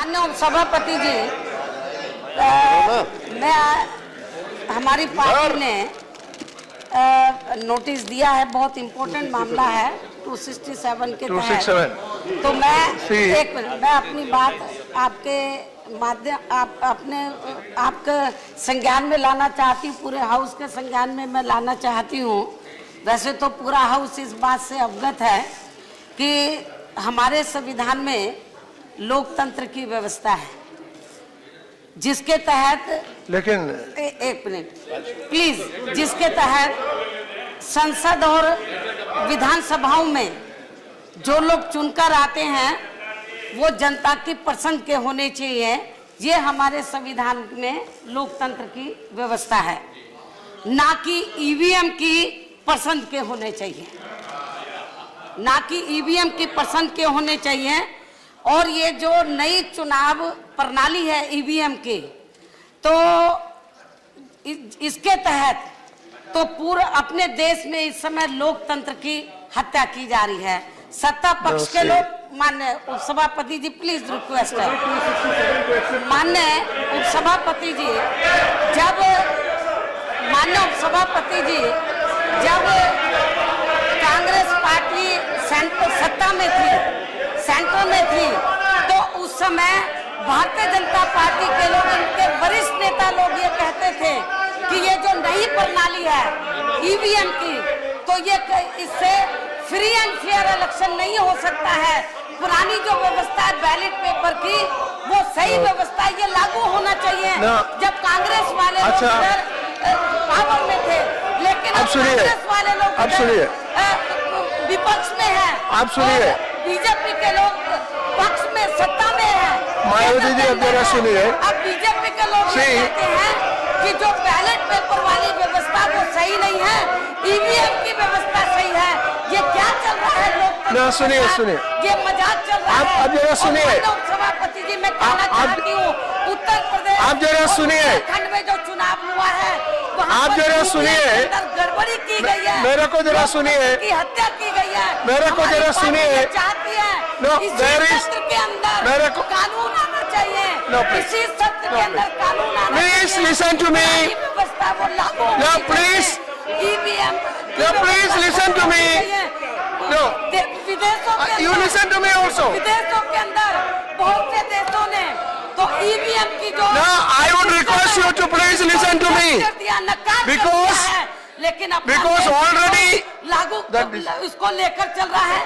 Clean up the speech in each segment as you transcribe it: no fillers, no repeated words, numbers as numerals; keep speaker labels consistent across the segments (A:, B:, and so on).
A: माननीय उपसभापति जी, हमारी पार्टी ने नोटिस दिया है, बहुत इम्पोर्टेंट मामला है 267 के तहत। तो मैं एक मिनट, मैं अपनी बात आपके माध्यम आपके संज्ञान में लाना चाहती हूँ, पूरे हाउस के संज्ञान में मैं लाना चाहती हूँ। वैसे तो पूरा हाउस इस बात से अवगत है कि हमारे संविधान में लोकतंत्र की व्यवस्था है, जिसके तहत लेकिन एक मिनट प्लीज, जिसके तहत संसद और विधानसभाओं में जो लोग चुनकर आते हैं वो जनता की पसंद के होने चाहिए। ये हमारे संविधान में लोकतंत्र की व्यवस्था है, ना कि ईवीएम की पसंद के होने चाहिए, ना कि ईवीएम की पसंद के होने चाहिए। और ये जो नई चुनाव प्रणाली है ईवीएम की, तो इसके तहत तो पूरा अपने देश में इस समय लोकतंत्र की हत्या की जा रही है। सत्ता पक्ष के लोग, माननीय उपसभापति जी प्लीज रिक्वेस्ट है, माननीय उपसभापति जी, जब माननीय उपसभापति जी, जब कांग्रेस पार्टी सत्ता में थी, सेंटर में थी, तो उस समय भारतीय जनता पार्टी के लोग, इनके वरिष्ठ नेता लोग ये कहते थे कि ये जो नई प्रणाली है ईवीएम की, तो ये इससे फ्री एंड फेयर इलेक्शन नहीं हो सकता है। पुरानी जो व्यवस्था है बैलेट पेपर की, वो सही व्यवस्था, ये लागू होना चाहिए। जब कांग्रेस वाले लोग पावर में थे, लेकिन अब कांग्रेस वाले लोग विपक्ष में है,
B: आप सुनिए,
A: बीजेपी के लोग पक्ष में, सत्ता में है।
B: मायावती जी अब जरा सुनिए,
A: अब बीजेपी के लोग कहते हैं कि जो बैलेट पेपर वाली व्यवस्था वो सही नहीं है, ईवीएम की व्यवस्था सही है। ये क्या चल रहा है लोकतंत्र?
B: सुनिए सुनिए,
A: ये मजाक चल रहा है।
B: अब जरा सुनिए,
A: सभापति जी, मैं कहना चाहती हूँ, उत्तर प्रदेश,
B: आप जरा सुनिए,
A: खंड में जो चुनाव हुआ है,
B: आप जरा सुनिए,
A: गड़बड़ी की गई है,
B: मेरे को जरा सुनिए,
A: की हत्या की गई है,
B: मेरे को जरा सुनिए,
A: चाहती है इसी सत्र के अंदर
B: मेरे को
A: कानून आना चाहिए, इसी सत्र के अंदर कानून आना चाहिए।
B: प्लीज लिसन टू मी,
A: व्यवस्था वो लागू होनी चाहिए।
B: Please
A: EVM,
B: please listen to me,
A: विदेशों के
B: you listen to me also,
A: विदेशों के अंदर बहुत से देशों ने तो ईवीएम की जो
B: I would request you to please listen to me,
A: लेकिन
B: बिकॉज ऑलरेडी
A: लागू इसको लेकर चल रहा है।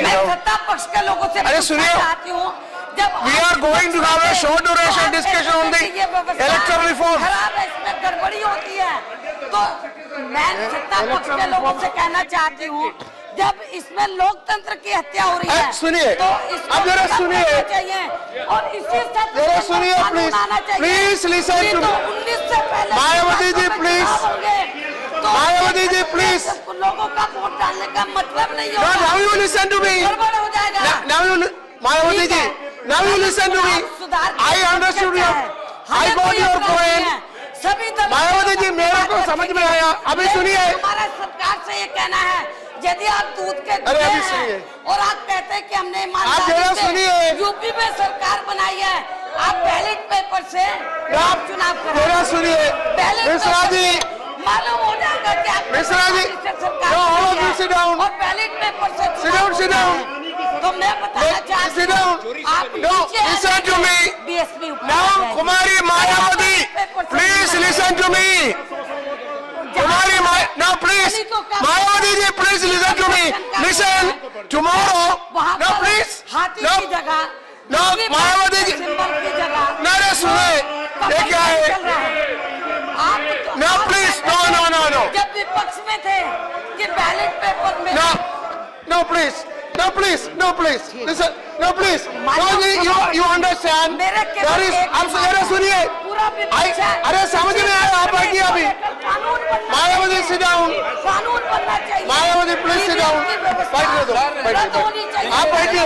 A: मैं सत्ता पक्ष के लोगों से पूछना चाहती हूँ, जब
B: we are going to have a short duration discussion on the electoral reform,
A: खराब है, इसमें गड़बड़ी होती है, तो मैं सत्ता पक्ष के लोगों से कहना चाहती हूँ, जब इसमें लोकतंत्र की हत्या हो रही है,
B: सुनिए,
A: तो इसको
B: जरा सुनिए
A: चाहिए और इसी सत्र
B: जरा सुनिए, please listen to, Mayawati ji please, Mayawati ji please,
A: लोगों का वोट डालने का मतलब नहीं होगा।
B: Now you listen to me,
A: गड़बड़ हो जाएगा।
B: now you, Mayawati ji, now you listen to me, I understood you, I got your point,
A: सभी
B: मायावती जी मेरे को समझ में आया। अभी सुनिए,
A: हमारा सरकार से ये कहना है, यदि आप दूध के
B: अरे अभी सुनिए,
A: और आप कहते हैं कि हमने
B: ईमानदारी से
A: यूपी में सरकार बनाई है, आप बैलेट पेपर से आप चुनाव कर रहे हैं।
B: सुनिए मिश्रा जी,
A: मालूम हो जाएगा कि आप
B: मिश्रा जी,
A: और बैलेट पेपर से तो मैं बताना चाहती हूँ, आप
B: listen to me,
A: BSP
B: now Kumari Mayawati, please listen to me, Kumari now please, Mayawati ji please listen to me, listen, tomorrow, now please, no Mayawati ji, मेरे सुने, ये क्या है? No please, no,
A: जब विपक्ष में थे कि बैलेट पेपर में
B: no please, listen, no please, you understand, there is, आप सुनिए, अरे समझ में आया, आप बैठिए अभी, मायावती sit down,
A: कानून बनना चाहिए,
B: मायावती please sit down, बैठिए, आप बैठिए।